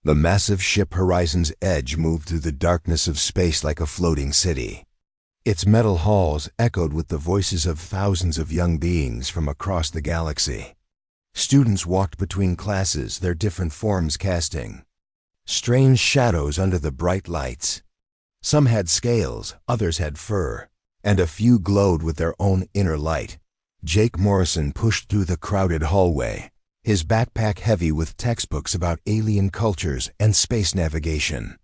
The massive ship Horizon's Edge moved through the darkness of space like a floating city. Its metal halls echoed with the voices of thousands of young beings from across the galaxy. Students walked between classes, their different forms casting strange shadows under the bright lights. Some had scales, others had fur, and a few glowed with their own inner light. Jake Morrison pushed through the crowded hallway, his backpack heavy with textbooks about alien cultures and space navigation.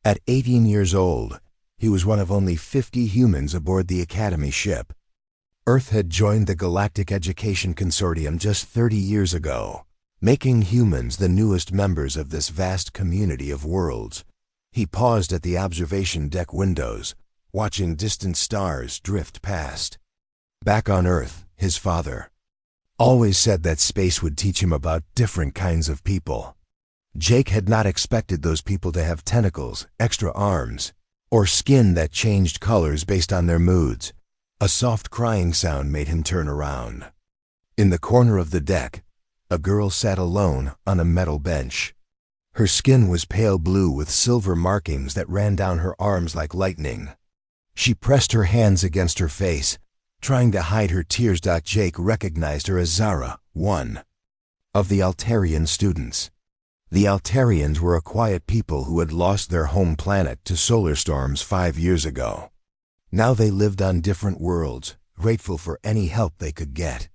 At 18 years old, he was one of only 50 humans aboard the Academy ship. Earth had joined the Galactic Education Consortium just 30 years ago, making humans the newest members of this vast community of worlds. He paused at the observation deck windows, watching distant stars drift past. Back on Earth, his father always said that space would teach him about different kinds of people. Jake had not expected those people to have tentacles, extra arms, or skin that changed colors based on their moods. A soft crying sound made him turn around. In the corner of the deck, a girl sat alone on a metal bench. Her skin was pale blue with silver markings that ran down her arms like lightning. She pressed her hands against her face, trying to hide her tears. Jake recognized her as Zara, one of the Altarian students. The Altarians were a quiet people who had lost their home planet to solar storms 5 years ago. Now they lived on different worlds, grateful for any help they could get.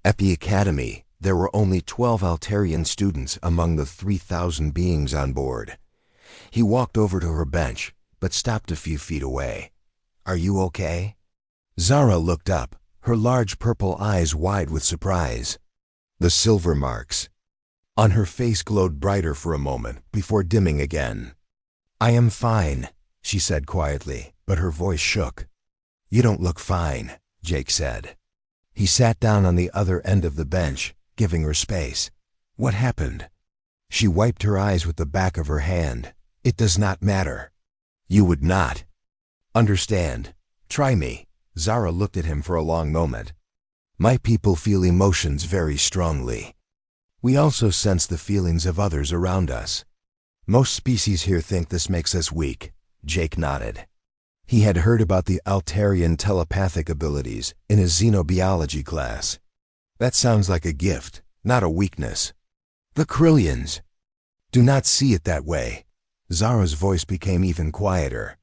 At the Academy, there were only 12 Altarian students among the 3,000 beings on board. He walked over to her bench, but stopped a few feet away. "Are you okay?" Zara looked up, her large purple eyes wide with surprise. The silver marks on her face glowed brighter for a moment before dimming again. "I am fine," she said quietly, but her voice shook. "You don't look fine," Jake said. He sat down on the other end of the bench, giving her space. "What happened?" She wiped her eyes with the back of her hand. "It does not matter." "You would not understand. Try me." Zara looked at him for a long moment. "My people feel emotions very strongly. We also sense the feelings of others around us. Most species here think this makes us weak." Jake nodded. He had heard about the Altarian telepathic abilities in his xenobiology class. "That sounds like a gift, not a weakness." "The Krillians do not see it that way." Zara's voice became even quieter.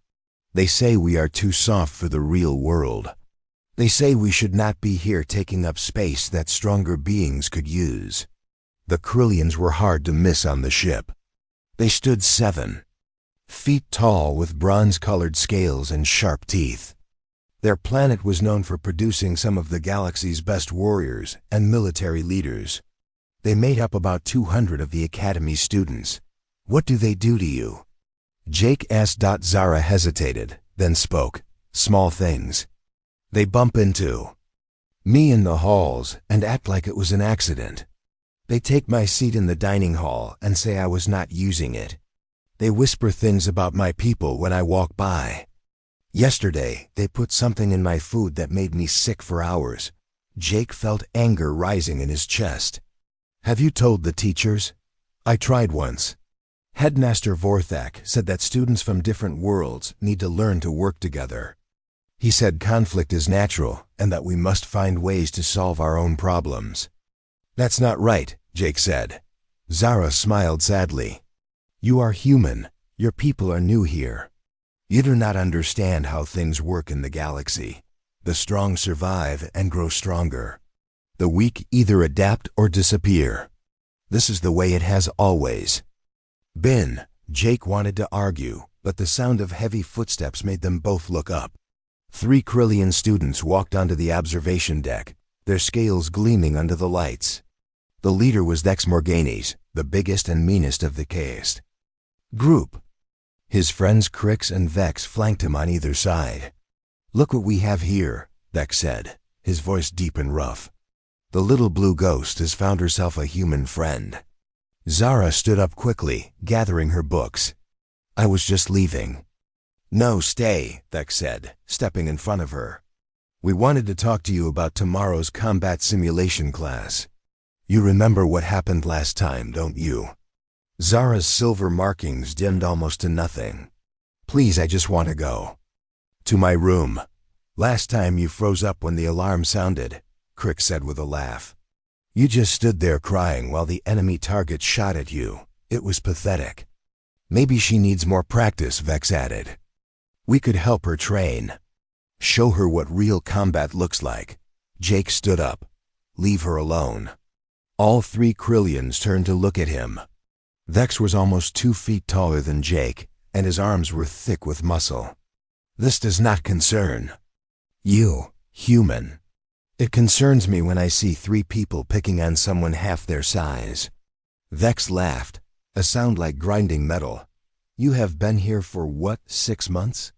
"They say we are too soft for the real world. They say we should not be here taking up space that stronger beings could use." The Krillians were hard to miss on the ship. They stood 7 feet tall with bronze-colored scales and sharp teeth. Their planet was known for producing some of the galaxy's best warriors and military leaders. They made up about 200 of the Academy's students. "What do they do to you?" Jake asked. Zara hesitated, then spoke. "Small things. They bump into me in the halls and act like it was an accident. They take my seat in the dining hall and say I was not using it. They whisper things about my people when I walk by. Yesterday, they put something in my food that made me sick for hours." Jake felt anger rising in his chest. "Have you told the teachers?" "I tried once. Headmaster Vorthak said that students from different worlds need to learn to work together. He said conflict is natural and that we must find ways to solve our own problems." "That's not right," Jake said. Zara smiled sadly. "You are human. Your people are new here. You do not understand how things work in the galaxy. The strong survive and grow stronger. The weak either adapt or disappear. This is the way it has always been." Jake wanted to argue, but the sound of heavy footsteps made them both look up. 3 Krillian students walked onto the observation deck, their scales gleaming under the lights. The leader was Dex Morganes, the biggest and meanest of the cast group. His friends Crix and Vex flanked him on either side. "Look what we have here," Vex said, his voice deep and rough. "The little blue ghost has found herself a human friend." Zara stood up quickly, gathering her books. "I was just leaving." "No, stay," Vex said, stepping in front of her. "We wanted to talk to you about tomorrow's combat simulation class. You remember what happened last time, don't you?" Zara's silver markings dimmed almost to nothing. Please, I just want to go. To my room. Last time you froze up when the alarm sounded, Crick said with a laugh. You just stood there crying while the enemy target shot at you. It was pathetic. Maybe she needs more practice, Vex added. We could help her train. Show her what real combat looks like. Jake stood up. Leave her alone. All three Krillians turned to look at him. Vex was almost 2 feet taller than Jake, and his arms were thick with muscle. This does not concern you, human. It concerns me when I see 3 people picking on someone half their size. Vex laughed, a sound like grinding metal. You have been here for what, 6 months?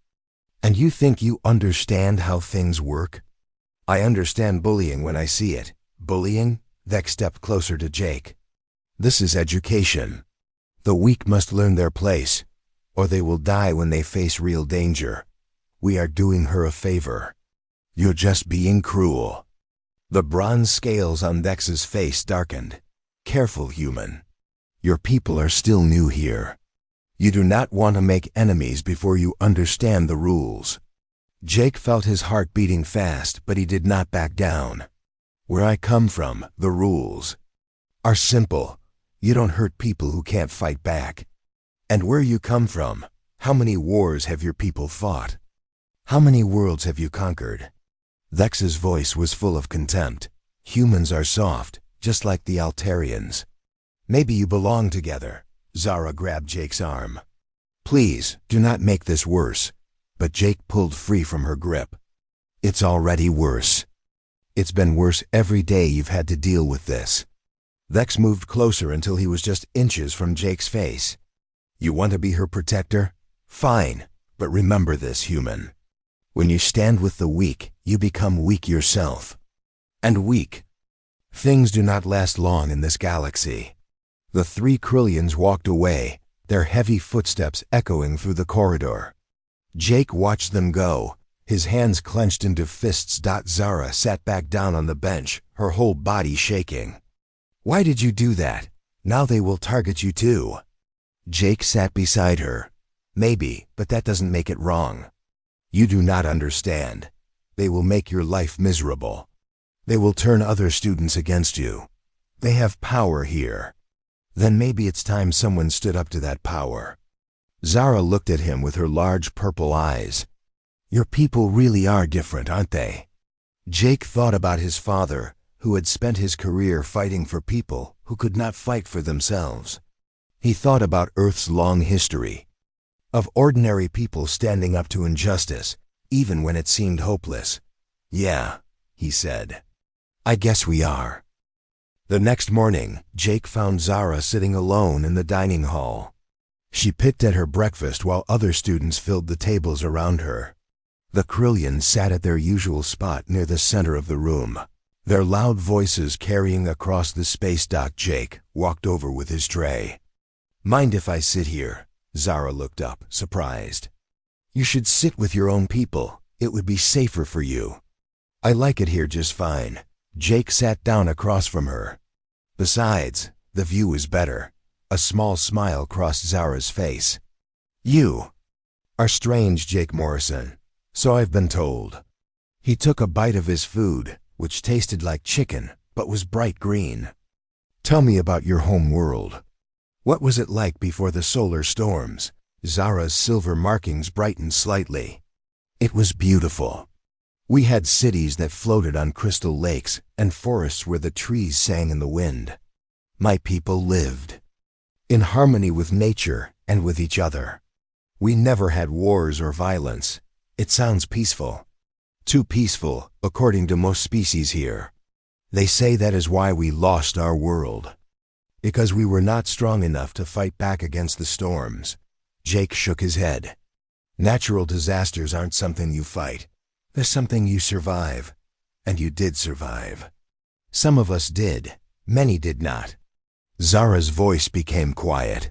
And you think you understand how things work? I understand bullying when I see it. Bullying? Vex stepped closer to Jake. This is education. The weak must learn their place, or they will die when they face real danger. We are doing her a favor. You're just being cruel. The bronze scales on Vex's face darkened. Careful, human. Your people are still new here. You do not want to make enemies before you understand the rules. Jake felt his heart beating fast, but he did not back down. Where I come from, the rules are simple. You don't hurt people who can't fight back. And where you come from, how many wars have your people fought? How many worlds have you conquered? Vex's voice was full of contempt. Humans are soft, just like the Altarians. Maybe you belong together. Zara grabbed Jake's arm. Please, do not make this worse. But Jake pulled free from her grip. It's already worse. It's been worse every day you've had to deal with this. Vex moved closer until he was just inches from Jake's face. You want to be her protector? Fine, but remember this, human. When you stand with the weak, you become weak yourself. And weak. Things do not last long in this galaxy. The 3 Krillians walked away, their heavy footsteps echoing through the corridor. Jake watched them go, his hands clenched into fists. Zara sat back down on the bench, her whole body shaking. Why did you do that? Now they will target you too. Jake sat beside her. Maybe, but that doesn't make it wrong. You do not understand. They will make your life miserable. They will turn other students against you. They have power here. Then maybe it's time someone stood up to that power. Zara looked at him with her large purple eyes. Your people really are different, aren't they? Jake thought about his father, who had spent his career fighting for people who could not fight for themselves. He thought about Earth's long history, of ordinary people standing up to injustice, even when it seemed hopeless. Yeah, he said. I guess we are. The next morning, Jake found Zara sitting alone in the dining hall. She picked at her breakfast while other students filled the tables around her. The Krillians sat at their usual spot near the center of the room, their loud voices carrying across the space dock. Jake walked over with his tray. Mind if I sit here? Zara looked up, surprised. You should sit with your own people. It would be safer for you. I like it here just fine. Jake sat down across from her. Besides, the view is better. A small smile crossed Zara's face. You are strange, Jake Morrison. So I've been told. He took a bite of his food, which tasted like chicken, but was bright green. Tell me about your home world. What was it like before the solar storms? Zara's silver markings brightened slightly. It was beautiful. We had cities that floated on crystal lakes and forests where the trees sang in the wind. My people lived in harmony with nature and with each other. We never had wars or violence. It sounds peaceful. Too peaceful, according to most species here. They say that is why we lost our world. Because we were not strong enough to fight back against the storms. Jake shook his head. Natural disasters aren't something you fight. They're something you survive. And you did survive. Some of us did. Many did not. Zara's voice became quiet.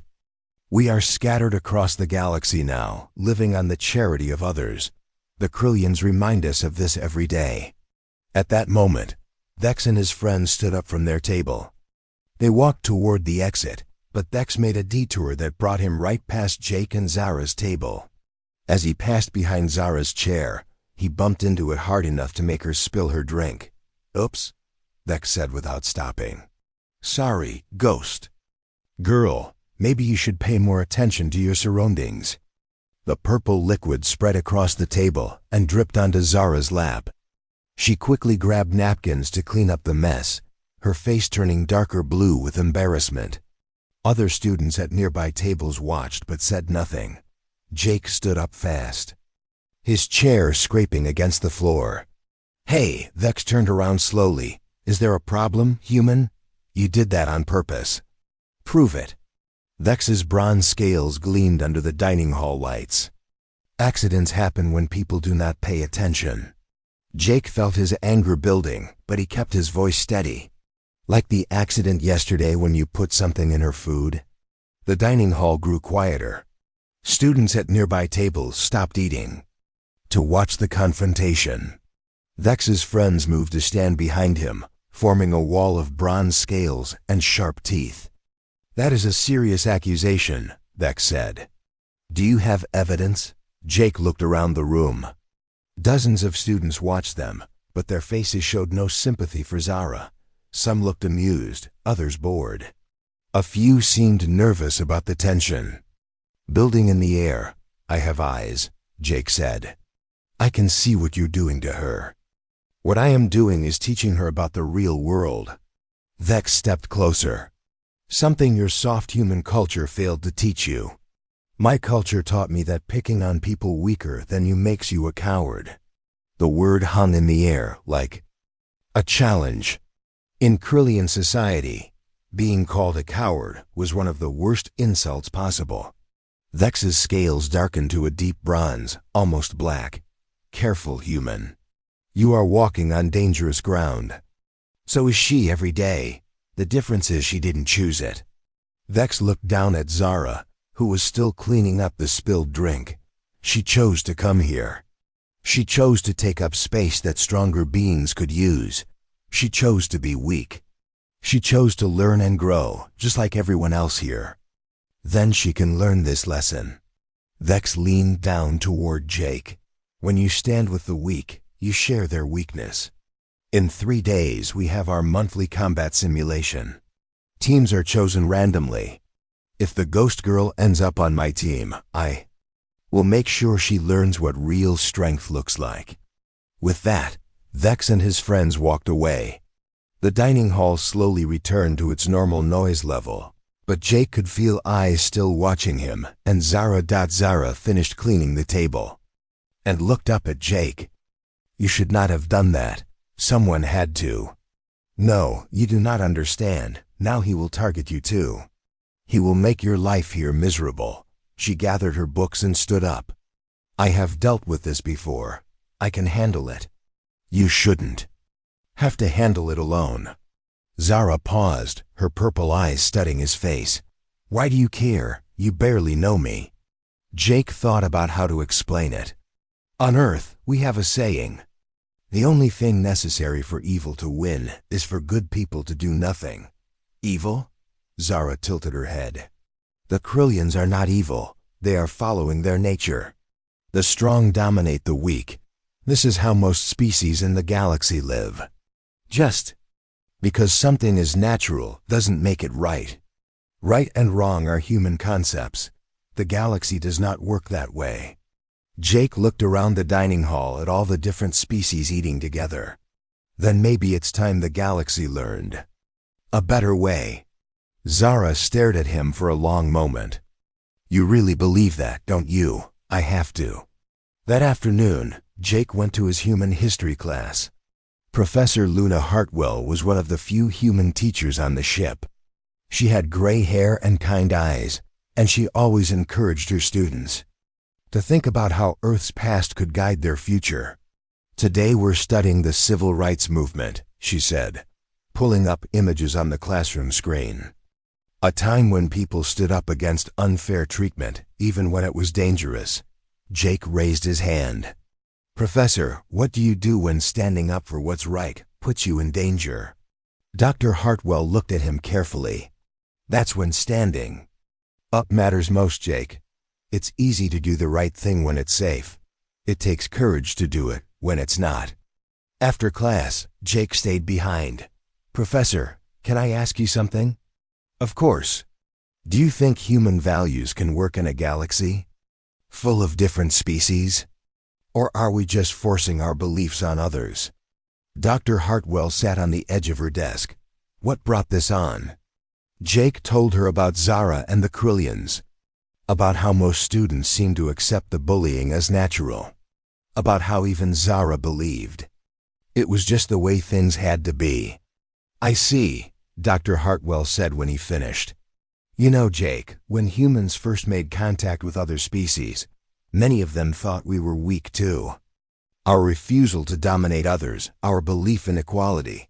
We are scattered across the galaxy now, living on the charity of others. The Krillians remind us of this every day. At that moment, Vex and his friends stood up from their table. They walked toward the exit, But Thex made a detour that brought him right past Jake and Zara's table. As he passed behind Zara's chair, he bumped into it hard enough to make her spill her drink. "Oops," Thex said without stopping. "Sorry, ghost." "Girl, maybe you should pay more attention to your surroundings." The purple liquid spread across the table and dripped onto Zara's lap. She quickly grabbed napkins to clean up the mess, her face turning darker blue with embarrassment. Other students at nearby tables watched but said nothing. Jake stood up fast, his chair scraping against the floor. "Hey," Thex turned around slowly. "Is there a problem, human? You did that on purpose." "Prove it." Thex's bronze scales gleamed under the dining hall lights. "Accidents happen when people do not pay attention." Jake felt his anger building, but he kept his voice steady. "Like the accident yesterday when you put something in her food?" The dining hall grew quieter. Students at nearby tables stopped eating to watch the confrontation. Thex's friends moved to stand behind him, forming a wall of bronze scales and sharp teeth. "That is a serious accusation," Thex said. "Do you have evidence?" Jake looked around the room. Dozens of students watched them, but their faces showed no sympathy for Zara. Some looked amused, others bored. A few seemed nervous about the tension. "Building in the air, I have eyes," Jake said. "I can see what you're doing to her. What I am doing is teaching her about the real world." Thex stepped closer. "Something your soft human culture failed to teach you. My culture taught me that picking on people weaker than you makes you a coward." The word hung in the air like a challenge. In Krillian society, being called a coward was one of the worst insults possible. Thex's scales darkened to a deep bronze, almost black. "Careful, human. You are walking on dangerous ground." "So is she every day. The difference is she didn't choose it." Thex looked down at Zara, who was still cleaning up the spilled drink. "She chose to come here. She chose to take up space that stronger beings could use. She chose to be weak. She chose to learn and grow, just like everyone else here. Then she can learn this lesson." Thex leaned down toward Jake. "When you stand with the weak, you share their weakness. In 3 days, we have our monthly combat simulation. Teams are chosen randomly. If the ghost girl ends up on my team, I will make sure she learns what real strength looks like." With that, Thex and his friends walked away. The dining hall slowly returned to its normal noise level, but Jake could feel eyes still watching him, and Zara finished cleaning the table and looked up at Jake. "You should not have done that. Someone had to." "No, you do not understand. Now he will target you too. He will make your life here miserable." She gathered her books and stood up. "I have dealt with this before. I can handle it. You shouldn't have to handle it alone." Zara paused, her purple eyes studying his face. "Why do you care? You barely know me." Jake thought about how to explain it. "On Earth, we have a saying. The only thing necessary for evil to win is for good people to do nothing." "Evil?" Zara tilted her head. "The Krillians are not evil. They are following their nature. The strong dominate the weak. This is how most species in the galaxy live. Just because something is natural doesn't make it right. Right and wrong are human concepts. The galaxy does not work that way." Jake looked around the dining hall at all the different species eating together. "Then maybe it's time the galaxy learned a better way." Zara stared at him for a long moment. "You really believe that, don't you?" "I have to." That afternoon, Jake went to his human history class. Professor Luna Hartwell was one of the few human teachers on the ship. She had gray hair and kind eyes, and she always encouraged her students to think about how Earth's past could guide their future. "Today we're studying the civil rights movement," she said, pulling up images on the classroom screen. "A time when people stood up against unfair treatment, even when it was dangerous." Jake raised his hand. "Professor, what do you do when standing up for what's right puts you in danger?" Dr. Hartwell looked at him carefully. That's when standing up matters most, Jake. It's easy to do the right thing when it's safe. It takes courage to do it when it's not. After class, Jake stayed behind. "Professor, can I ask you something?" "Of course." "Do you think human values can work in a galaxy full of different species? Or are we just forcing our beliefs on others?" Dr. Hartwell sat on the edge of her desk. "What brought this on?" Jake told her about Zara and the Krillians, about how most students seemed to accept the bullying as natural, about how even Zara believed it was just the way things had to be. "I see," Dr. Hartwell said when he finished. "You know, Jake, when humans first made contact with other species, many of them thought we were weak too. Our refusal to dominate others, our belief in equality,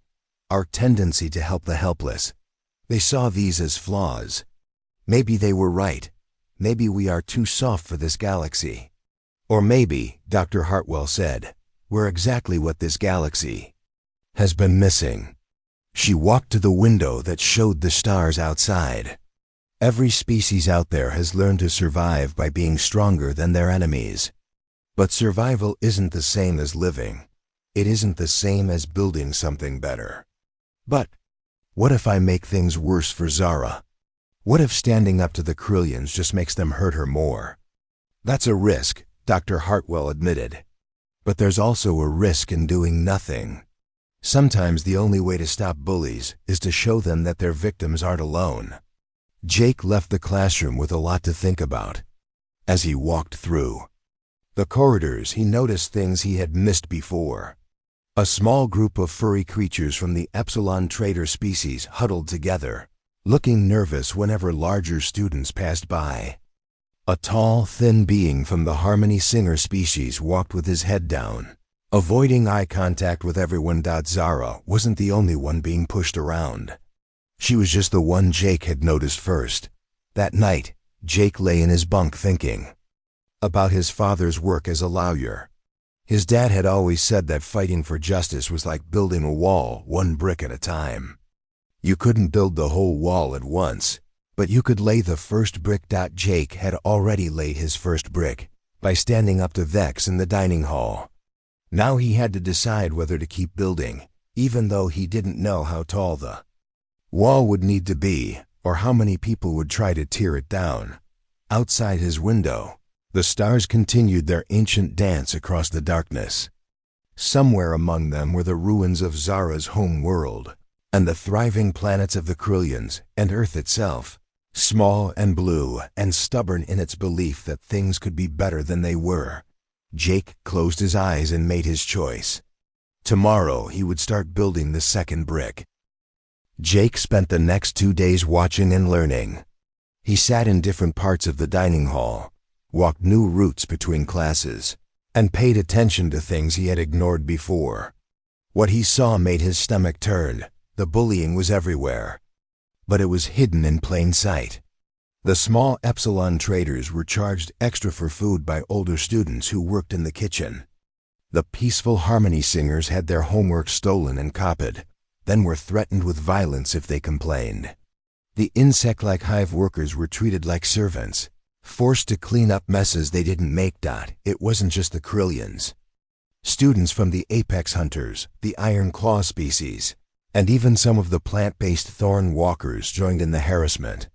our tendency to help the helpless, they saw these as flaws. Maybe they were right. Maybe we are too soft for this galaxy. Or maybe," Dr. Hartwell said, "we're exactly what this galaxy has been missing." She walked to the window that showed the stars outside. "Every species out there has learned to survive by being stronger than their enemies. But survival isn't the same as living. It isn't the same as building something better." "But what if I make things worse for Zara? What if standing up to the Krillians just makes them hurt her more?" "That's a risk," Dr. Hartwell admitted. "But there's also a risk in doing nothing. Sometimes the only way to stop bullies is to show them that their victims aren't alone." Jake left the classroom with a lot to think about. As he walked through the corridors, he noticed things he had missed before. A small group of furry creatures from the Epsilon Trader species huddled together, looking nervous whenever larger students passed by. A tall, thin being from the Harmony Singer species walked with his head down, avoiding eye contact with everyone. Zara wasn't the only one being pushed around. She was just the one Jake had noticed first. That night, Jake lay in his bunk thinking about his father's work as a lawyer. His dad had always said that fighting for justice was like building a wall, one brick at a time. You couldn't build the whole wall at once, but you could lay the first brick. Jake had already laid his first brick by standing up to Vex in the dining hall. Now he had to decide whether to keep building, even though he didn't know how tall the wall would need to be, or how many people would try to tear it down. Outside his window, the stars continued their ancient dance across the darkness. Somewhere among them were the ruins of Zara's home world, and the thriving planets of the Krillians, and Earth itself, small and blue and stubborn in its belief that things could be better than they were. Jake closed his eyes and made his choice. Tomorrow he would start building the second brick. Jake spent the next 2 days watching and learning. He sat in different parts of the dining hall, walked new routes between classes, and paid attention to things he had ignored before. What he saw made his stomach turn. The bullying was everywhere, but it was hidden in plain sight. The small Epsilon traders were charged extra for food by older students who worked in the kitchen. The peaceful Harmony Singers had their homework stolen and copied, then were threatened with violence if they complained. The insect-like hive workers were treated like servants, forced to clean up messes they didn't make. It wasn't just the Krillians. Students from the apex hunters, the iron claw species, and even some of the plant-based thorn walkers joined in the harassment.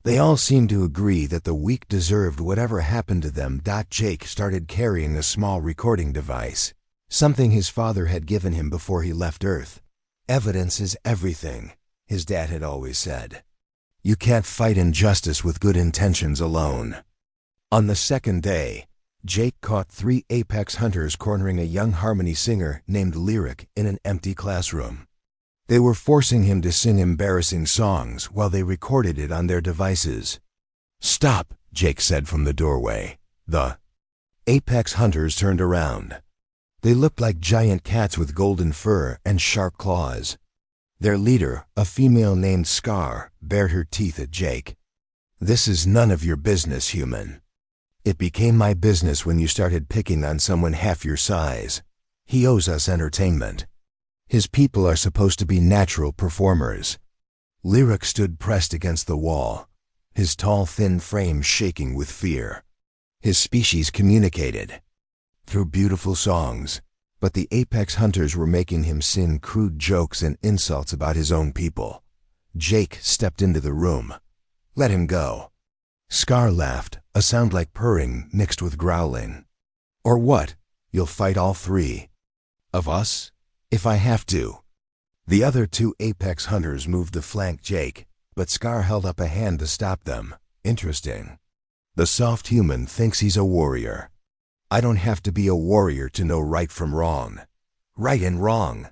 They all seemed to agree that the weak deserved whatever happened to them. Jake started carrying a small recording device, something his father had given him before he left Earth. "Evidence is everything," his dad had always said. "You can't fight injustice with good intentions alone." On the second day, Jake caught 3 apex hunters cornering a young Harmony Singer named Lyric in an empty classroom. They were forcing him to sing embarrassing songs while they recorded it on their devices. "Stop," Jake said from the doorway. The apex hunters turned around. They looked like giant cats with golden fur and sharp claws. Their leader, a female named Scar, bared her teeth at Jake. "This is none of your business, human. It became my business when you started picking on someone half your size. He owes us entertainment. His people are supposed to be natural performers." Lyric stood pressed against the wall, his tall, thin frame shaking with fear. His species communicated through beautiful songs, but the apex hunters were making him sing crude jokes and insults about his own people. Jake stepped into the room. "Let him go." Scar laughed, a sound like purring mixed with growling. "Or what? You'll fight all three of us? If I have to." The other two apex hunters moved to flank Jake, but Scar held up a hand to stop them. Interesting. The soft human thinks he's a warrior. I don't have to be a warrior to know right from wrong. Right and wrong.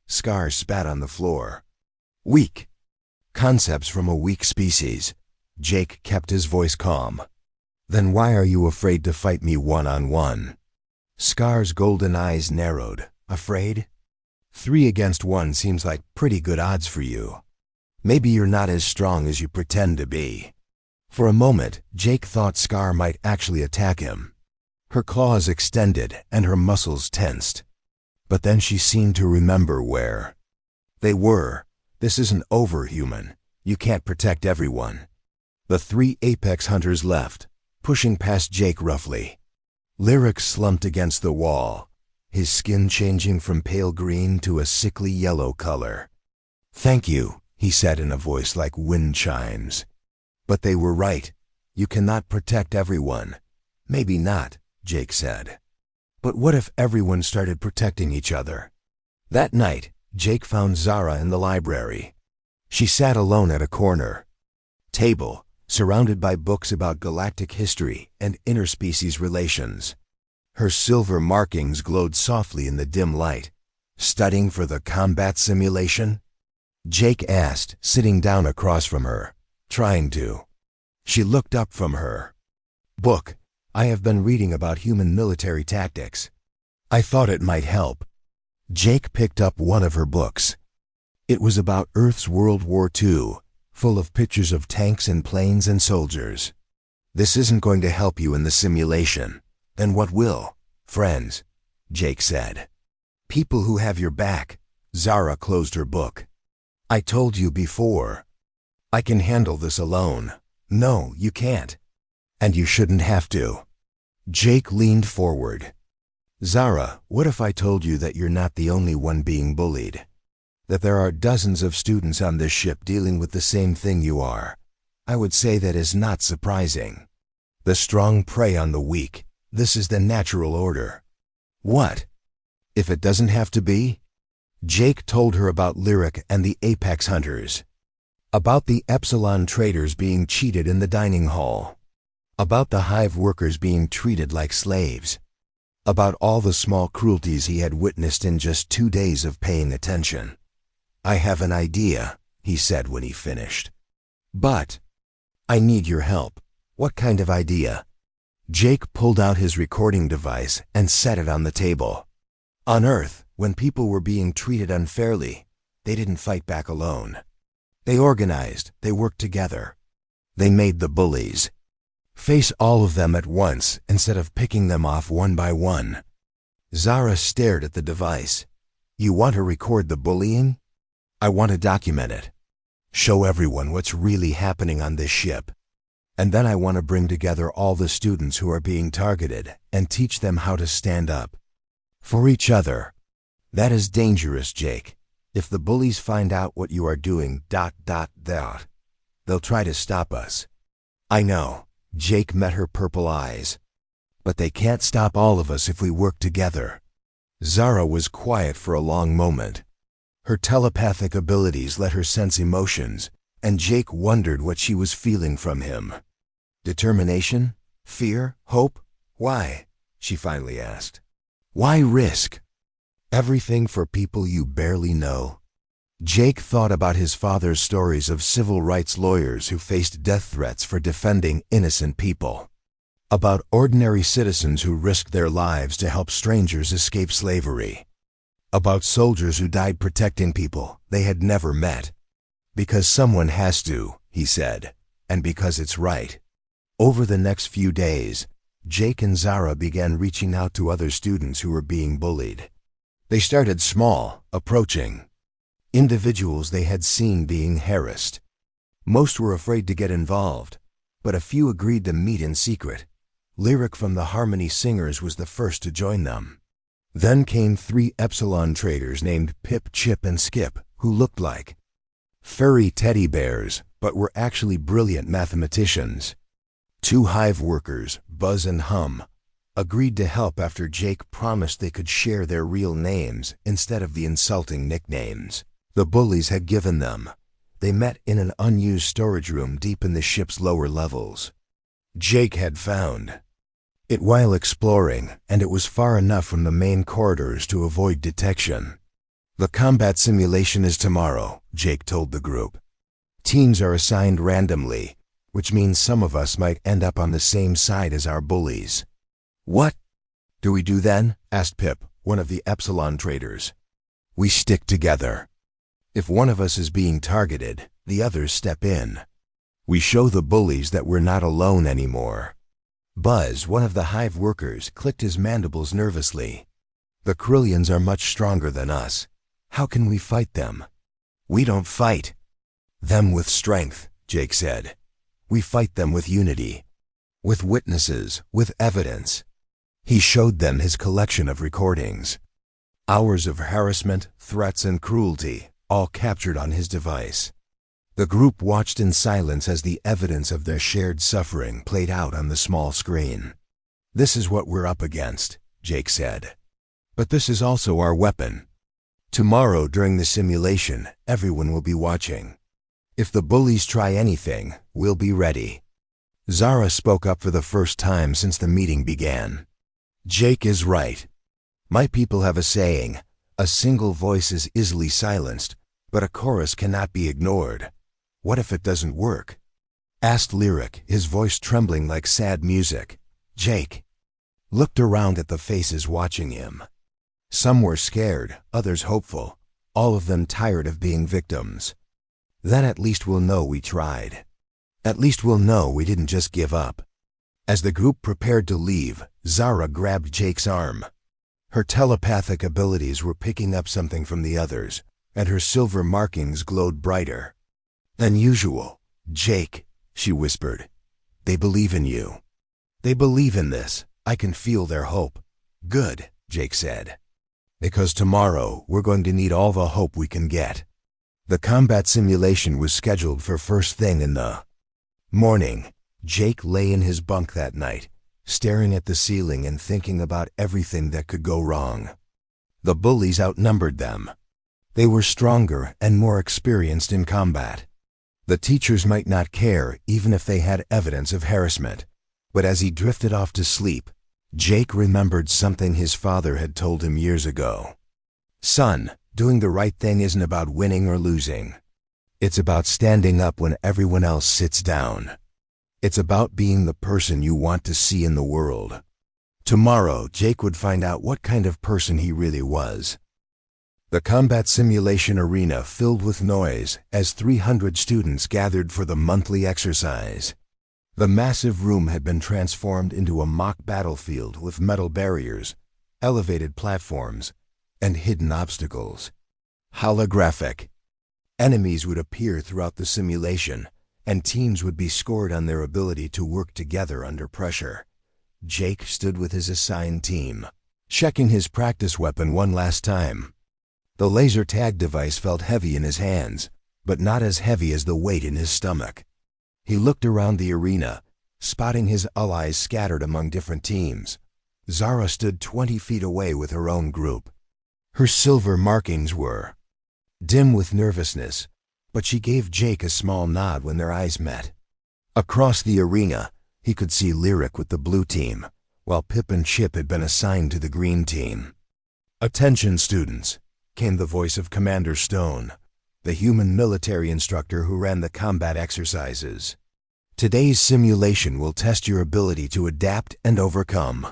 Scar spat on the floor. Weak. Concepts from a weak species. Jake kept his voice calm. Then why are you afraid to fight me one-on-one? Scar's golden eyes narrowed. Afraid? 3 against 1 seems like pretty good odds for you. Maybe you're not as strong as you pretend to be. For a moment, Jake thought Scar might actually attack him. Her claws extended and her muscles tensed. But then she seemed to remember where they were. This isn't over, human. You can't protect everyone. The 3 apex hunters left, pushing past Jake roughly. Lyric slumped against the wall, his skin changing from pale green to a sickly yellow color. "Thank you," he said in a voice like wind chimes. "But they were right. You cannot protect everyone." "Maybe not," Jake said. "But what if everyone started protecting each other?" That night, Jake found Zara in the library. She sat alone at a corner table, surrounded by books about galactic history and interspecies relations. Her silver markings glowed softly in the dim light. "Studying for the combat simulation?" Jake asked, sitting down across from her. "Trying to." She looked up from her book. "I have been reading about human military tactics. I thought it might help." Jake picked up one of her books. It was about Earth's World War II, full of pictures of tanks and planes and soldiers. "This isn't going to help you in the simulation. Then what will?" "Friends," Jake said. "People who have your back." Zara closed her book. "I told you before. I can handle this alone." "No, you can't. And you shouldn't have to." Jake leaned forward. "Zara, what if I told you that you're not the only one being bullied? That there are dozens of students on this ship dealing with the same thing you are? I would say that is not surprising. The strong prey on the weak. This is the natural order." "What? If it doesn't have to be?" Jake told her about Lyric and the apex hunters. About the Epsilon traders being cheated in the dining hall. About the hive workers being treated like slaves. About all the small cruelties he had witnessed in just 2 days of paying attention. "I have an idea," he said when he finished. "But I need your help." "What kind of idea?" Jake pulled out his recording device and set it on the table. On Earth, when people were being treated unfairly, they didn't fight back alone. They organized, they worked together. They made the bullies face all of them at once instead of picking them off one by one. Zara stared at the device. "You want to record the bullying?" "I want to document it. Show everyone what's really happening on this ship. And then I want to bring together all the students who are being targeted and teach them how to stand up for each other." "That is dangerous, Jake. If the bullies find out what you are doing, they'll try to stop us." "I know." Jake met her purple eyes. "But they can't stop all of us if we work together." Zara was quiet for a long moment. Her telepathic abilities let her sense emotions, and Jake wondered what she was feeling from him. Determination? Fear? Hope? "Why?" she finally asked. "Why risk everything for people you barely know?" Jake thought about his father's stories of civil rights lawyers who faced death threats for defending innocent people. About ordinary citizens who risked their lives to help strangers escape slavery. About soldiers who died protecting people they had never met. "Because someone has to," he said, "and because it's right." Over the next few days, Jake and Zara began reaching out to other students who were being bullied. They started small, approaching individuals they had seen being harassed. Most were afraid to get involved, but a few agreed to meet in secret. Lyric from the Harmony Singers was the first to join them. Then came 3 Epsilon traders named Pip, Chip, and Skip, who looked like furry teddy bears, but were actually brilliant mathematicians. 2 hive workers, Buzz and Hum, agreed to help after Jake promised they could share their real names instead of the insulting nicknames the bullies had given them. They met in an unused storage room deep in the ship's lower levels. Jake had found it while exploring, and it was far enough from the main corridors to avoid detection. The combat simulation is tomorrow, Jake told the group. Teams are assigned randomly, which means some of us might end up on the same side as our bullies. What do we do then? Asked Pip, one of the Epsilon traders. We stick together. If one of us is being targeted, the others step in. We show the bullies that we're not alone anymore. Buzz, one of the hive workers, clicked his mandibles nervously. The Krillians are much stronger than us. How can we fight them? We don't fight them with strength, Jake said. We fight them with unity, with witnesses, with evidence. He showed them his collection of recordings. Hours of harassment, threats, and cruelty, all captured on his device. The group watched in silence as the evidence of their shared suffering played out on the small screen. This is what we're up against, Jake said. But this is also our weapon. Tomorrow during the simulation, everyone will be watching. If the bullies try anything, we'll be ready. Zara spoke up for the first time since the meeting began. Jake is right. My people have a saying, a single voice is easily silenced, but a chorus cannot be ignored. What if it doesn't work? Asked Lyric, his voice trembling like sad music. Jake looked around at the faces watching him. Some were scared, others hopeful, all of them tired of being victims. Then at least we'll know we tried. At least we'll know we didn't just give up. As the group prepared to leave, Zara grabbed Jake's arm. Her telepathic abilities were picking up something from the others, and her silver markings glowed brighter than usual. Jake, she whispered, they believe in you. They believe in this. I can feel their hope. Good, Jake said. Because tomorrow we're going to need all the hope we can get. The combat simulation was scheduled for first thing in the morning. Jake lay in his bunk that night, staring at the ceiling and thinking about everything that could go wrong. The bullies outnumbered them. They were stronger and more experienced in combat. The teachers might not care even if they had evidence of harassment, but as he drifted off to sleep, Jake remembered something his father had told him years ago. Son, doing the right thing isn't about winning or losing. It's about standing up when everyone else sits down. It's about being the person you want to see in the world. Tomorrow, Jake would find out what kind of person he really was. The combat simulation arena filled with noise as 300 students gathered for the monthly exercise. The massive room had been transformed into a mock battlefield with metal barriers, elevated platforms, and hidden obstacles. Holographic. Enemies would appear throughout the simulation, and teams would be scored on their ability to work together under pressure. Jake stood with his assigned team, checking his practice weapon one last time. The laser tag device felt heavy in his hands, but not as heavy as the weight in his stomach. He looked around the arena, spotting his allies scattered among different teams. Zara stood 20 feet away with her own group. Her silver markings were dim with nervousness, but she gave Jake a small nod when their eyes met. Across the arena, he could see Lyric with the blue team, while Pip and Chip had been assigned to the green team. Attention, students, came the voice of Commander Stone, the human military instructor who ran the combat exercises. Today's simulation will test your ability to adapt and overcome.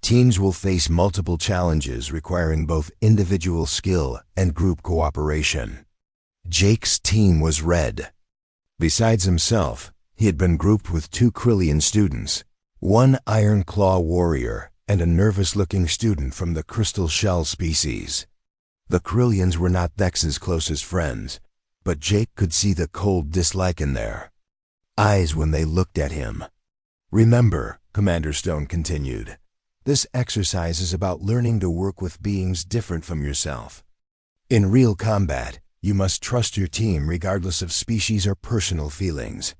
Teams will face multiple challenges requiring both individual skill and group cooperation. Jake's team was red. Besides himself, he had been grouped with 2 Krillian students, 1 Iron Claw warrior and a nervous-looking student from the Crystal Shell species. The Krillians were not Thex's closest friends, but Jake could see the cold dislike in their eyes when they looked at him. "Remember," Commander Stone continued, "this exercise is about learning to work with beings different from yourself. In real combat, you must trust your team regardless of species or personal feelings."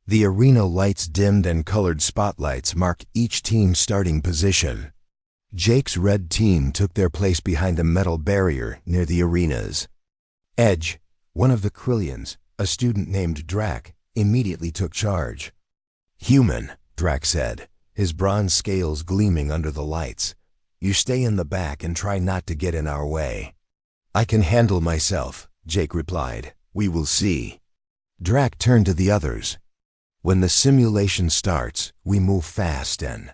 The arena lights dimmed and colored spotlights marked each team's starting position. Jake's red team took their place behind a metal barrier near the arena's edge. One of the Krillians, a student named Drac, immediately took charge. "Human," Drac said, his bronze scales gleaming under the lights. "You stay in the back and try not to get in our way." "I can handle myself," Jake replied. "We will see." Drac turned to the others. "When the simulation starts, we move fast and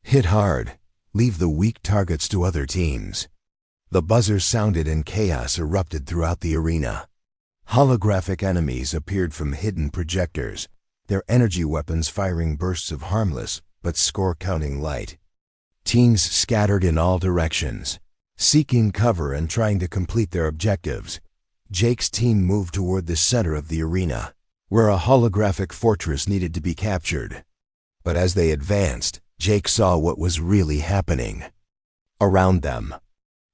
hit hard. Leave the weak targets to other teams." The buzzer sounded and chaos erupted throughout the arena. Holographic enemies appeared from hidden projectors, their energy weapons firing bursts of harmless but score-counting light. Teams scattered in all directions, seeking cover and trying to complete their objectives. Jake's team moved toward the center of the arena, where a holographic fortress needed to be captured. But as they advanced, Jake saw what was really happening around them.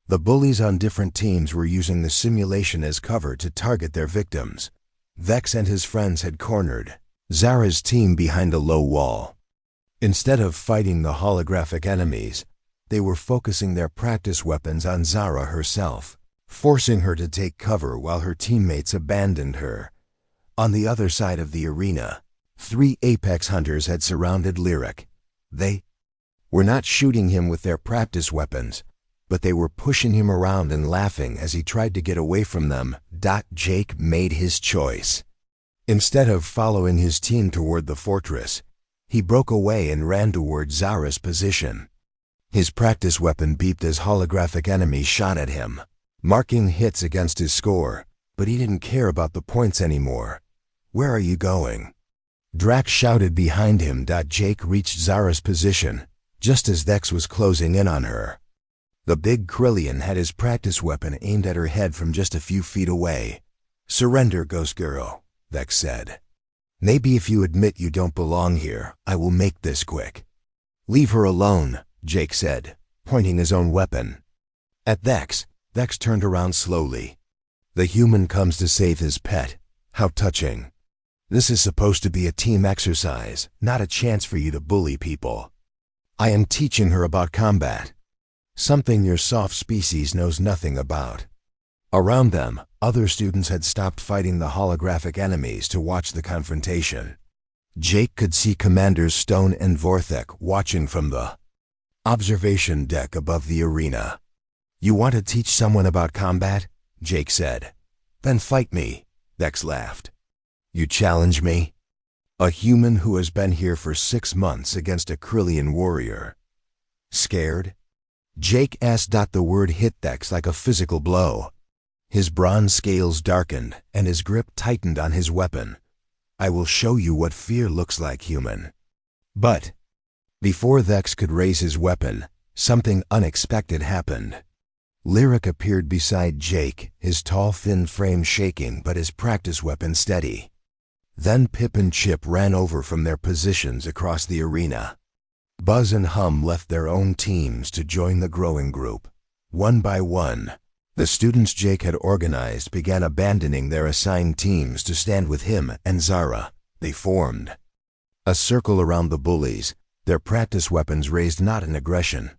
The bullies on different teams were using the simulation as cover to target their victims. Vex and his friends had cornered Zara's team behind a low wall. Instead of fighting the holographic enemies, they were focusing their practice weapons on Zara herself, forcing her to take cover while her teammates abandoned her. On the other side of the arena, 3 Apex Hunters had surrounded Lyric. They were not shooting him with their practice weapons, but they were pushing him around and laughing as he tried to get away from them. Jake made his choice. Instead of following his team toward the fortress, he broke away and ran toward Zara's position. His practice weapon beeped as holographic enemies shot at him, marking hits against his score, but he didn't care about the points anymore. "Where are you going?" Drac shouted behind him. Jake reached Zara's position, just as Vex was closing in on her. The big Krillian had his practice weapon aimed at her head from just a few feet away. "Surrender, Ghost Girl," Vex said. "Maybe if you admit you don't belong here, I will make this quick." "Leave her alone," Jake said, pointing his own weapon at Vex. Vex turned around slowly. "The human comes to save his pet. How touching. This is supposed to be a team exercise, not a chance for you to bully people. I am teaching her about combat, something your soft species knows nothing about." Around them, other students had stopped fighting the holographic enemies to watch the confrontation. Jake could see Commanders Stone and Vorthek watching from the observation deck above the arena. "You want to teach someone about combat?" Jake said. "Then fight me," Vex laughed. "You challenge me? A human who has been here for 6 months against a Krillian warrior. Scared?" Jake asked. The word hit Vex like a physical blow. His bronze scales darkened and his grip tightened on his weapon. "I will show you what fear looks like, human." But before Vex could raise his weapon, something unexpected happened. Lyric appeared beside Jake, his tall, thin frame shaking but his practice weapon steady. Then Pip and Chip ran over from their positions across the arena. Buzz and Hum left their own teams to join the growing group. One by one, the students Jake had organized began abandoning their assigned teams to stand with him and Zara. They formed a circle around the bullies, their practice weapons raised not in aggression,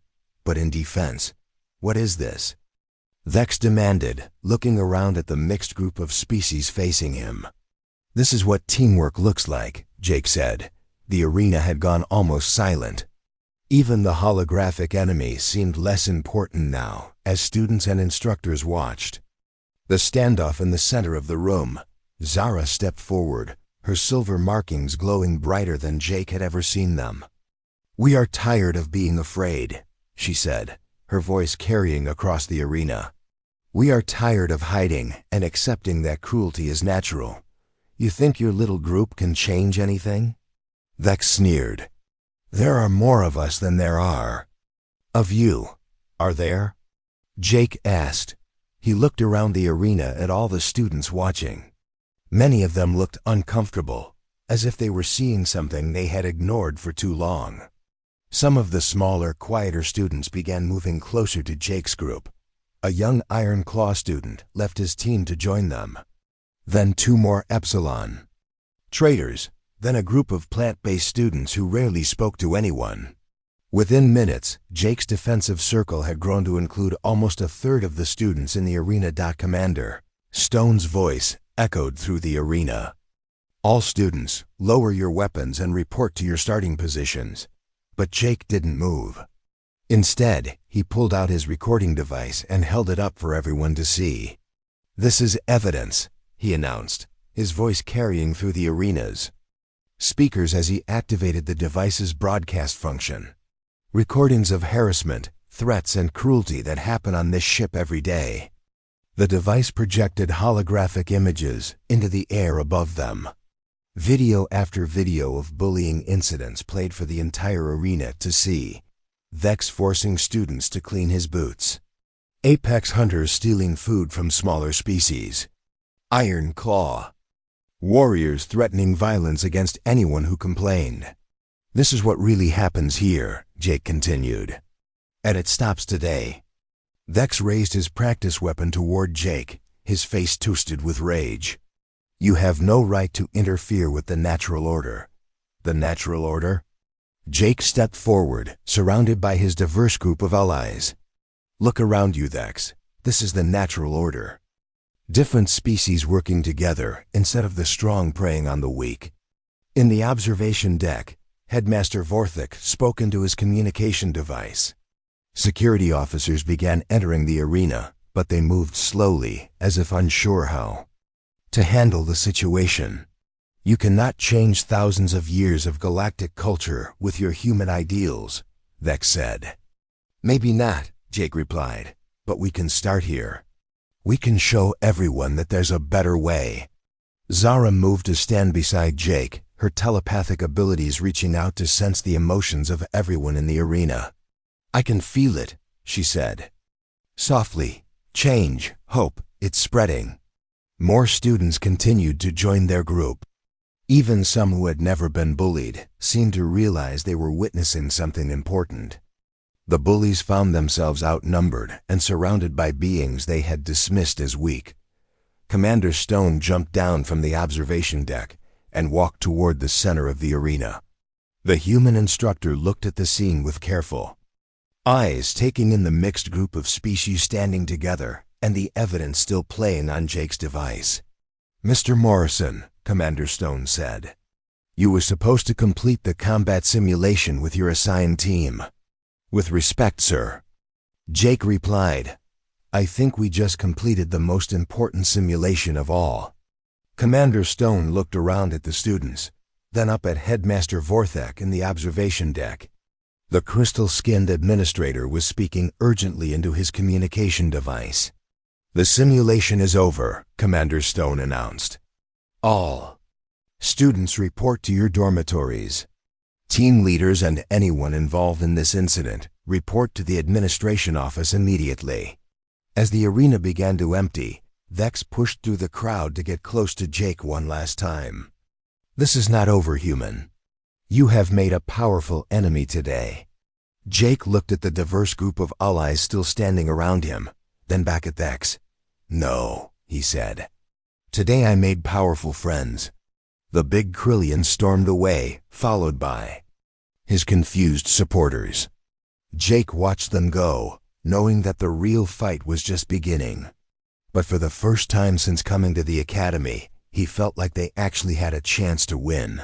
but in defense. "What is this?" Vex demanded, looking around at the mixed group of species facing him. "This is what teamwork looks like," Jake said. The arena had gone almost silent. Even the holographic enemies seemed less important now, as students and instructors watched. The standoff in the center of the room. Zara stepped forward, her silver markings glowing brighter than Jake had ever seen them. "We are tired of being afraid," she said, her voice carrying across the arena. "We are tired of hiding and accepting that cruelty is natural. You think your little group can change anything?" Vex sneered. "There are more of us than there are." "Of you, are there?" Jake asked. He looked around the arena at all the students watching. Many of them looked uncomfortable, as if they were seeing something they had ignored for too long. Some of the smaller, quieter students began moving closer to Jake's group. A young Iron Claw student left his team to join them. Then 2 more Epsilon traders, then a group of plant-based students who rarely spoke to anyone. Within minutes, Jake's defensive circle had grown to include almost a third of the students in the arena. Commander Stone's voice echoed through the arena. All students, lower your weapons and report to your starting positions. But Jake didn't move. Instead, he pulled out his recording device and held it up for everyone to see. "This is evidence," he announced, his voice carrying through the arena's speakers as he activated the device's broadcast function. "Recordings of harassment, threats, and cruelty that happen on this ship every day." The device projected holographic images into the air above them. Video after video of bullying incidents played for the entire arena to see. Vex forcing students to clean his boots. Apex hunters stealing food from smaller species. Iron Claw warriors threatening violence against anyone who complained. "This is what really happens here," Jake continued. "And it stops today." Vex raised his practice weapon toward Jake, his face twisted with rage. "You have no right to interfere with the natural order." "The natural order?" Jake stepped forward, surrounded by his diverse group of allies. "Look around you, Vex. This is the natural order. Different species working together instead of the strong preying on the weak." In the observation deck, Headmaster Vorthik spoke into his communication device. Security officers began entering the arena, but they moved slowly, as if unsure how to handle the situation. "You cannot change thousands of years of galactic culture with your human ideals," Vex said. "Maybe not," Jake replied, "but we can start here. We can show everyone that there's a better way." Zara moved to stand beside Jake, her telepathic abilities reaching out to sense the emotions of everyone in the arena. "I can feel it," she said. "Softly. Change, hope, it's spreading." More students continued to join their group. Even some who had never been bullied seemed to realize they were witnessing something important. The bullies found themselves outnumbered and surrounded by beings they had dismissed as weak. Commander Stone jumped down from the observation deck and walked toward the center of the arena. The human instructor looked at the scene with careful eyes, taking in the mixed group of species standing together and the evidence still playing on Jake's device. "Mr. Morrison," Commander Stone said, "you were supposed to complete the combat simulation with your assigned team." "With respect, sir," Jake replied, "I think we just completed the most important simulation of all." Commander Stone looked around at the students, then up at Headmaster Vorthek in the observation deck. The crystal-skinned administrator was speaking urgently into his communication device. "The simulation is over," Commander Stone announced. "All students report to your dormitories. Team leaders and anyone involved in this incident report to the administration office immediately." As the arena began to empty, Vex pushed through the crowd to get close to Jake one last time. "This is not over, human. You have made a powerful enemy today." Jake looked at the diverse group of allies still standing around him, then back at Vex. "No," he said. "Today I made powerful friends." The big Krillian stormed away, followed by his confused supporters. Jake watched them go, knowing that the real fight was just beginning. But for the first time since coming to the academy, he felt like they actually had a chance to win.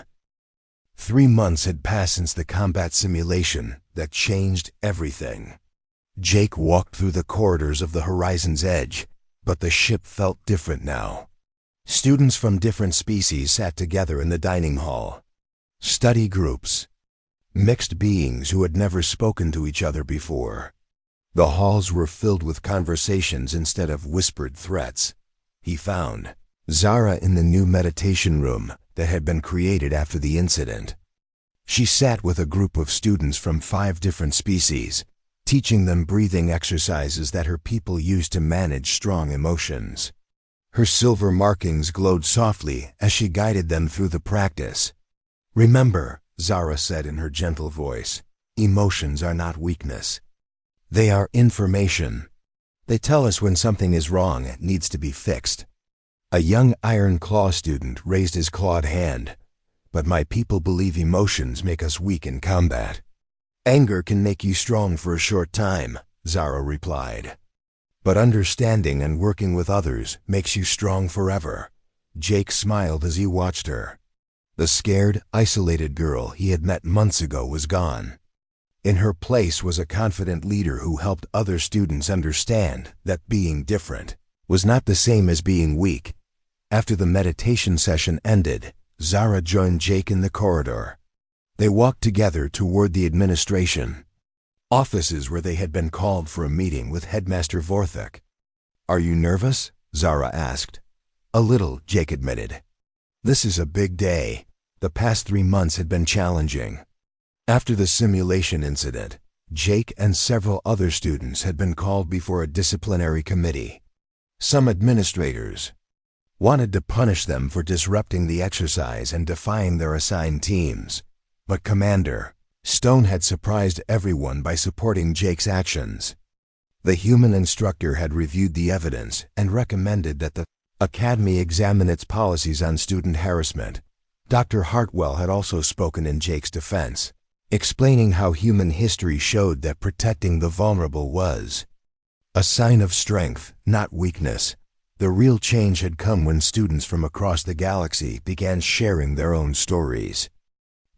3 months had passed since the combat simulation that changed everything. Jake walked through the corridors of the horizon's edge, but the ship felt different now. Students from different species sat together in the dining hall. Study groups. Mixed beings who had never spoken to each other before. The halls were filled with conversations instead of whispered threats. He found Zara in the new meditation room that had been created after the incident. She sat with a group of students from 5 different species, teaching them breathing exercises that her people used to manage strong emotions. Her silver markings glowed softly as she guided them through the practice. "Remember," Zara said in her gentle voice, "emotions are not weakness. They are information. They tell us when something is wrong and needs to be fixed." A young Iron Claw student raised his clawed hand. "But my people believe emotions make us weak in combat." "Anger can make you strong for a short time," Zara replied. "But understanding and working with others makes you strong forever." Jake smiled as he watched her. The scared, isolated girl he had met months ago was gone. In her place was a confident leader who helped other students understand that being different was not the same as being weak. After the meditation session ended, Zara joined Jake in the corridor. They walked together toward the administration offices where they had been called for a meeting with Headmaster Vorthik. "Are you nervous?" Zara asked. "A little," Jake admitted. "This is a big day. The past 3 months had been challenging." After the simulation incident, Jake and several other students had been called before a disciplinary committee. Some administrators wanted to punish them for disrupting the exercise and defying their assigned teams. But Commander Stone had surprised everyone by supporting Jake's actions. The human instructor had reviewed the evidence and recommended that the Academy examine its policies on student harassment. Dr. Hartwell had also spoken in Jake's defense, explaining how human history showed that protecting the vulnerable was a sign of strength, not weakness. The real change had come when students from across the galaxy began sharing their own stories.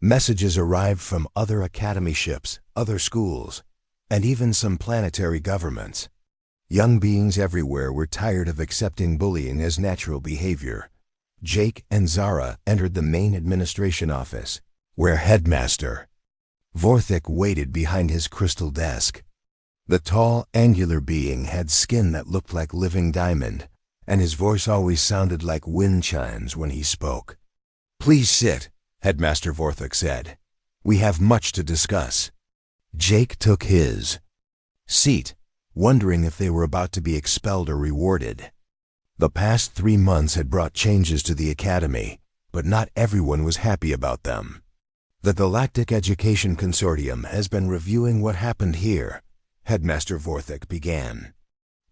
Messages arrived from other Academy ships, other schools, and even some planetary governments. Young beings everywhere were tired of accepting bullying as natural behavior. Jake and Zara entered the main administration office, where Headmaster Vorthik waited behind his crystal desk. The tall, angular being had skin that looked like living diamond, and his voice always sounded like wind chimes when he spoke. "Please sit," Headmaster Vorthik said. "We have much to discuss." Jake took his seat, wondering if they were about to be expelled or rewarded. The past 3 months had brought changes to the Academy, but not everyone was happy about them. "The Galactic Education Consortium has been reviewing what happened here," Headmaster Vorthik began.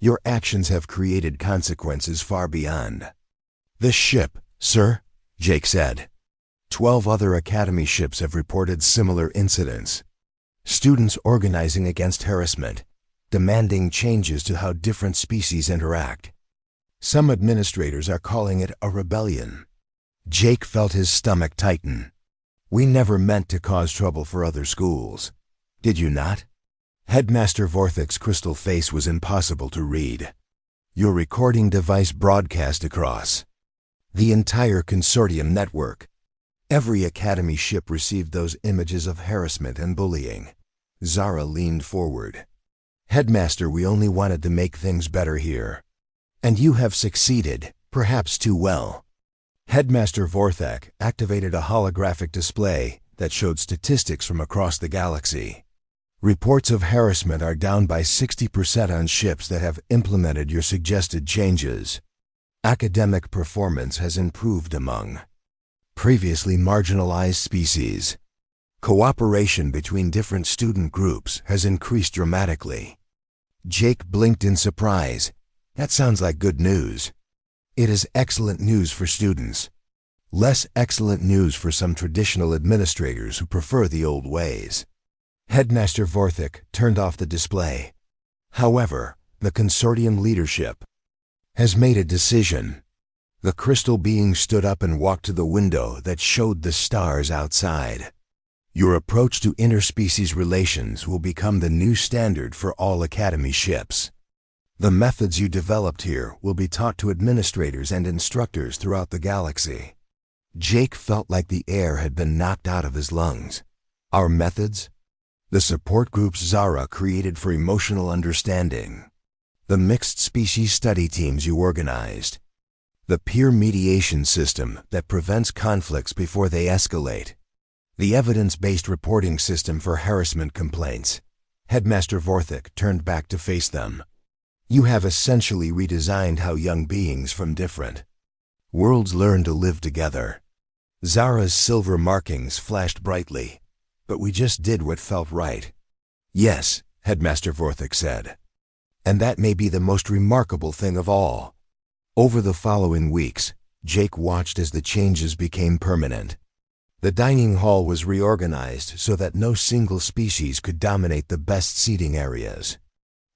"Your actions have created consequences far beyond this ship, sir," Jake said. 12 other Academy ships have reported similar incidents. Students organizing against harassment, demanding changes to how different species interact. Some administrators are calling it a rebellion. Jake felt his stomach tighten. "We never meant to cause trouble for other schools. Did you not?" Headmaster Vorthik's crystal face was impossible to read. "Your recording device broadcast across the entire consortium network. Every Academy ship received those images of harassment and bullying." Zara leaned forward. "Headmaster, we only wanted to make things better here. And you have succeeded, perhaps too well." Headmaster Vorthik activated a holographic display that showed statistics from across the galaxy. "Reports of harassment are down by 60% on ships that have implemented your suggested changes. Academic performance has improved among previously marginalized species. Cooperation between different student groups has increased dramatically." Jake blinked in surprise. "That sounds like good news." "It is excellent news for students. Less excellent news for some traditional administrators who prefer the old ways." Headmaster Vorthik turned off the display. "However, the consortium leadership has made a decision." The crystal being stood up and walked to the window that showed the stars outside. "Your approach to interspecies relations will become the new standard for all Academy ships. The methods you developed here will be taught to administrators and instructors throughout the galaxy." Jake felt like the air had been knocked out of his lungs. "Our methods?" "The support groups Zara created for emotional understanding. The mixed species study teams you organized. The peer mediation system that prevents conflicts before they escalate. The evidence-based reporting system for harassment complaints." Headmaster Vorthik turned back to face them. You have essentially redesigned how young beings from different worlds learn to live together. Zara's silver markings flashed brightly, but we just did what felt right. Yes, Headmaster Vorthik said. And that may be the most remarkable thing of all. Over the following weeks, Jake watched as the changes became permanent. The dining hall was reorganized so that no single species could dominate the best seating areas.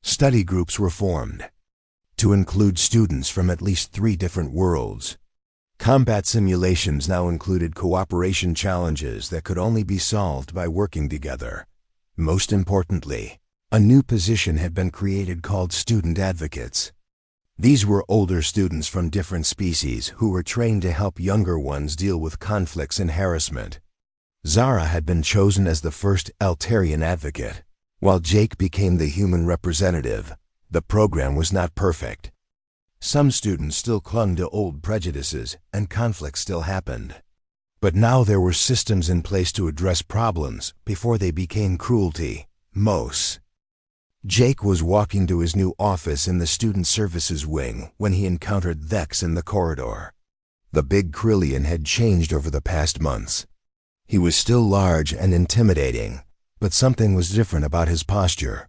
Study groups were formed to include students from at least 3 different worlds. Combat simulations now included cooperation challenges that could only be solved by working together. Most importantly, a new position had been created called student advocates. These were older students from different species who were trained to help younger ones deal with conflicts and harassment. Zara had been chosen as the first Altarian advocate. While Jake became the human representative, the program was not perfect. Some students still clung to old prejudices, and conflicts still happened. But now there were systems in place to address problems before they became cruelty. Jake was walking to his new office in the Student Services Wing when he encountered Vex in the corridor. The big Krillian had changed over the past months. He was still large and intimidating, but something was different about his posture.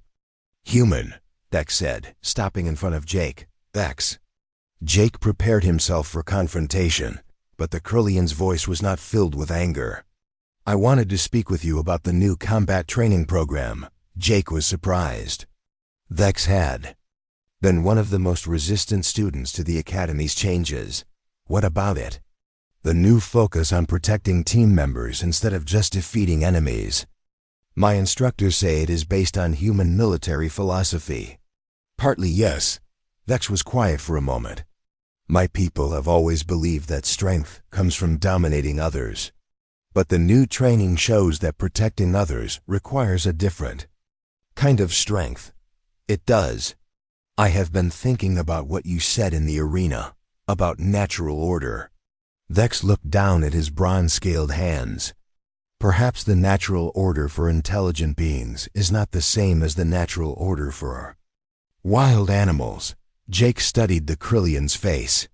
"Human," Vex said, stopping in front of Jake. "Vex." Jake prepared himself for confrontation, but the Krillian's voice was not filled with anger. "I wanted to speak with you about the new combat training program." Jake was surprised. Vex had been one of the most resistant students to the Academy's changes. What about it? The new focus on protecting team members instead of just defeating enemies. "My instructors say it is based on human military philosophy." "Partly, yes." Vex was quiet for a moment. "My people have always believed that strength comes from dominating others. But the new training shows that protecting others requires a different kind of strength." "It does. I have been thinking about what you said in the arena, about natural order." Vex looked down at his bronze-scaled hands. "Perhaps the natural order for intelligent beings is not the same as the natural order for wild animals." Jake studied the Krillian's face.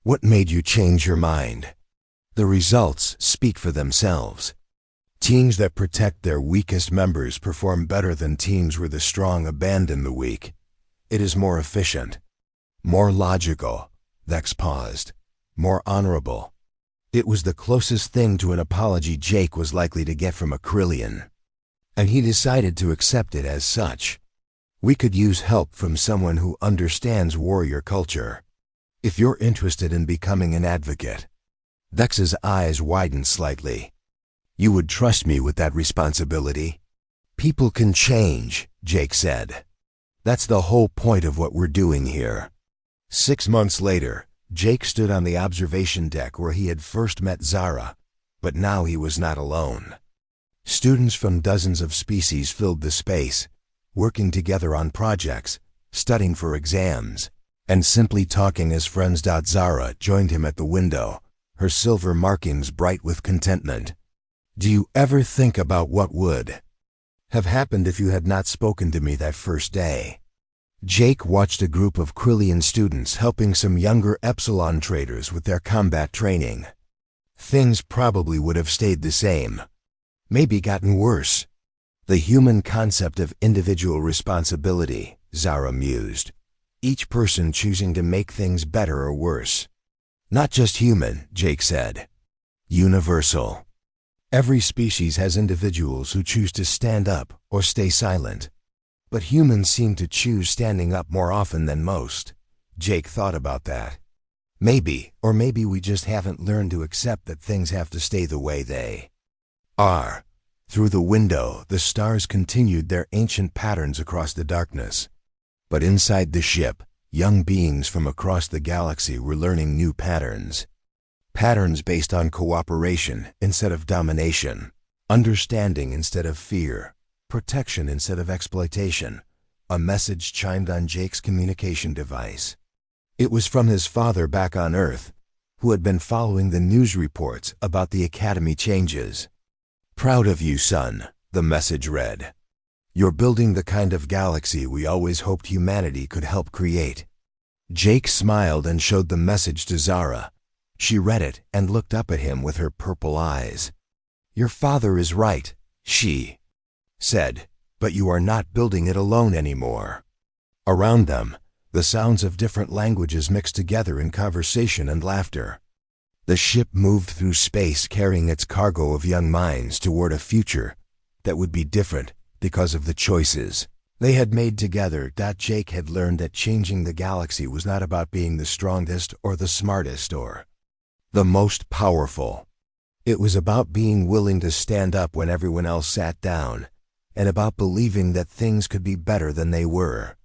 "What made you change your mind?" "The results speak for themselves. Teams that protect their weakest members perform better than teams where the strong abandon the weak. It is more efficient, more logical." Vex paused. "More honorable." It was the closest thing to an apology Jake was likely to get from a Krillian, and he decided to accept it as such. "We could use help from someone who understands warrior culture. If you're interested in becoming an advocate." Vex's eyes widened slightly. "You would trust me with that responsibility?" "People can change," Jake said. "That's the whole point of what we're doing here." 6 months later, Jake stood on the observation deck where he had first met Zara, but now he was not alone. Students from dozens of species filled the space, working together on projects, studying for exams, and simply talking as friends. Zara joined him at the window, her silver markings bright with contentment. "Do you ever think about what would have happened if you had not spoken to me that first day?" Jake watched a group of Krillian students helping some younger Epsilon traders with their combat training. Things probably would have stayed the same, maybe gotten worse. "The human concept of individual responsibility," Zara mused. "Each person choosing to make things better or worse." "Not just human," Jake said. "Universal. Every species has individuals who choose to stand up or stay silent. But humans seem to choose standing up more often than most." Jake thought about that. Maybe we just haven't learned to accept that things have to stay the way they are." Through the window, the stars continued their ancient patterns across the darkness. But inside the ship, young beings from across the galaxy were learning new patterns. Patterns based on cooperation instead of domination, understanding instead of fear, protection instead of exploitation. A message chimed on Jake's communication device. It was from his father back on Earth, who had been following the news reports about the Academy changes. "Proud of you, son," the message read. You're building the kind of galaxy we always hoped humanity could help create. Jake smiled and showed the message to Zara. She read it and looked up at him with her purple eyes. Your father is right, she said, but you are not building it alone anymore. Around them, the sounds of different languages mixed together in conversation and laughter. The ship moved through space carrying its cargo of young minds toward a future that would be different because of the choices they had made together. Jake had learned that changing the galaxy was not about being the strongest or the smartest or the most powerful. It was about being willing to stand up when everyone else sat down, and about believing that things could be better than they were.